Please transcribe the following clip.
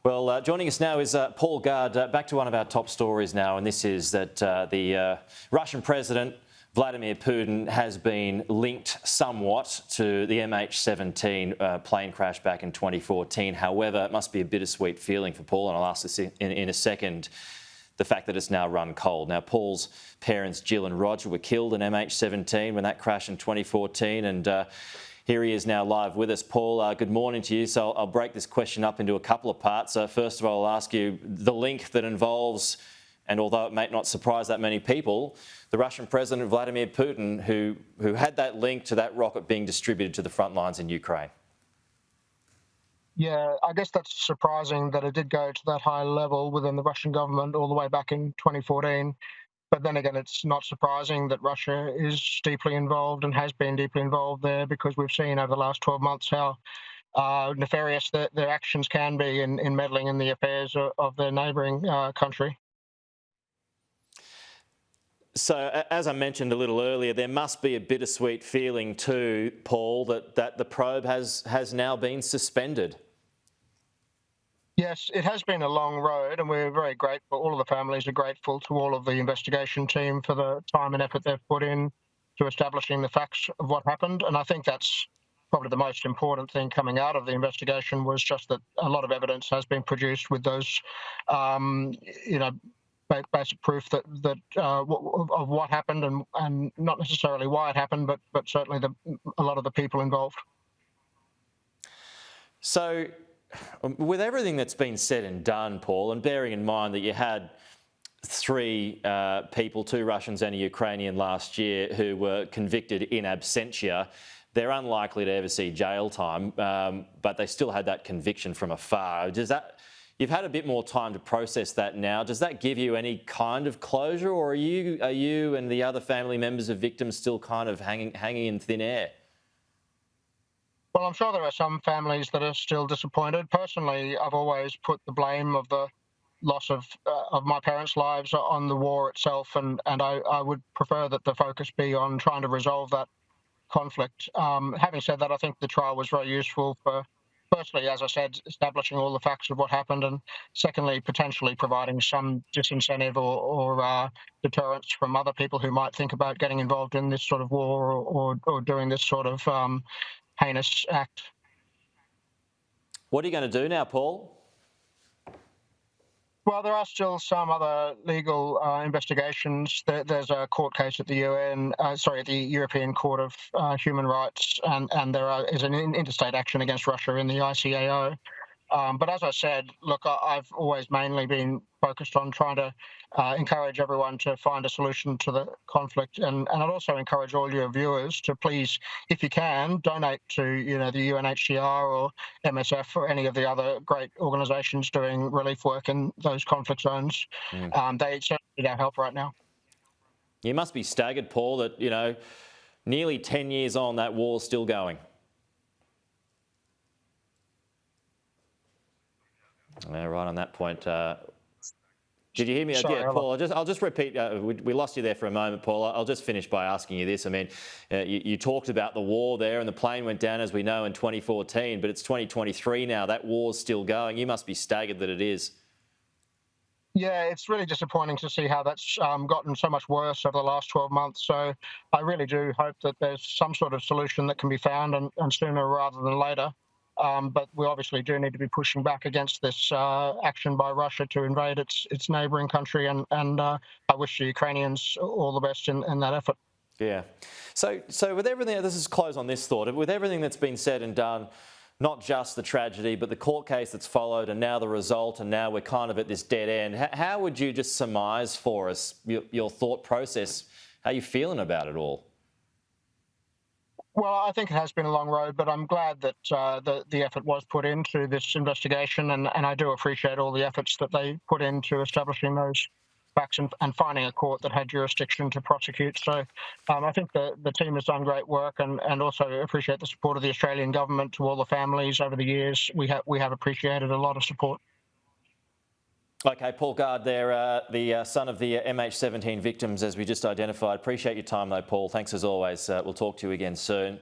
Well, joining us now is Paul Gard. Back to one of our top stories now, and this is that the Russian President Vladimir Putin has been linked somewhat to the MH17 plane crash back in 2014. However, it must be a bittersweet feeling for Paul, and I'll ask this in a second, the fact that it's now run cold. Now, Paul's parents, Jill and Roger, were killed in MH17 when that crashed in 2014, and here he is now live with us. Paul, good morning to you. So I'll break this question up into a couple of parts. First of all, I'll ask you the link that involves, and although it may not surprise that many people, the Russian President Vladimir Putin, who had that link to that rocket being distributed to the front lines in Ukraine. Yeah, I guess that's surprising that it did go to that high level within the Russian government all the way back in 2014. But then again, it's not surprising that Russia is deeply involved and has been deeply involved there, because we've seen over the last 12 months how nefarious their actions can be in meddling in the affairs of their neighbouring country. So, as I mentioned a little earlier, there must be a bittersweet feeling too, Paul, that the probe has now been suspended. Yes, it has been a long road, and we're very grateful. All of the families are grateful to all of the investigation team for the time and effort they've put in to establishing the facts of what happened. And I think that's probably the most important thing coming out of the investigation, was just that a lot of evidence has been produced with those, basic proof that of what happened, and not necessarily why it happened, but certainly a lot of the people involved. So, with everything that's been said and done, Paul, and bearing in mind that you had three people, 2 Russians and a Ukrainian last year, who were convicted in absentia, they're unlikely to ever see jail time, but they still had that conviction from afar. You've had a bit more time to process that now. Does that give you any kind of closure, or are you and the other family members of victims still kind of hanging in thin air? Well, I'm sure there are some families that are still disappointed. Personally, I've always put the blame of the loss of my parents' lives on the war itself, and I would prefer that the focus be on trying to resolve that conflict. Having said that, I think the trial was very useful for, firstly, as I said, establishing all the facts of what happened, and secondly, potentially providing some disincentive or deterrence from other people who might think about getting involved in this sort of war or doing this sort of heinous act. What are you going to do now, Paul? Well, there are still some other legal investigations. There's a court case at the the European Court of Human Rights, and there is an interstate action against Russia in the ICAO. But as I said, look, I've always mainly been focused on trying to encourage everyone to find a solution to the conflict. And I'd also encourage all your viewers to please, if you can, donate to the UNHCR or MSF or any of the other great organisations doing relief work in those conflict zones. They certainly need our help right now. You must be staggered, Paul, that, nearly 10 years on, that war's still going. Right on that point. Did you hear me? Sorry, yeah, Paul, I'll just repeat. We lost you there for a moment, Paul. I'll just finish by asking you this. I mean, you talked about the war there, and the plane went down, as we know, in 2014, but it's 2023 now. That war's still going. You must be staggered that it is. Yeah, it's really disappointing to see how that's gotten so much worse over the last 12 months. So I really do hope that there's some sort of solution that can be found, and sooner rather than later. But we obviously do need to be pushing back against this action by Russia to invade its neighbouring country, and I wish the Ukrainians all the best in that effort. Yeah. So with everything, this is close on this thought, with everything that's been said and done, not just the tragedy, but the court case that's followed, and now the result, and now we're kind of at this dead end. How would you just surmise for us your thought process? How are you feeling about it all? Well, I think it has been a long road, but I'm glad that the effort was put into this investigation, and I do appreciate all the efforts that they put into establishing those facts and finding a court that had jurisdiction to prosecute. So I think the team has done great work, and also appreciate the support of the Australian government to all the families over the years. We have appreciated a lot of support. Okay, Paul Gard there, the son of the MH17 victims, as we just identified. Appreciate your time though, Paul. Thanks as always. We'll talk to you again soon.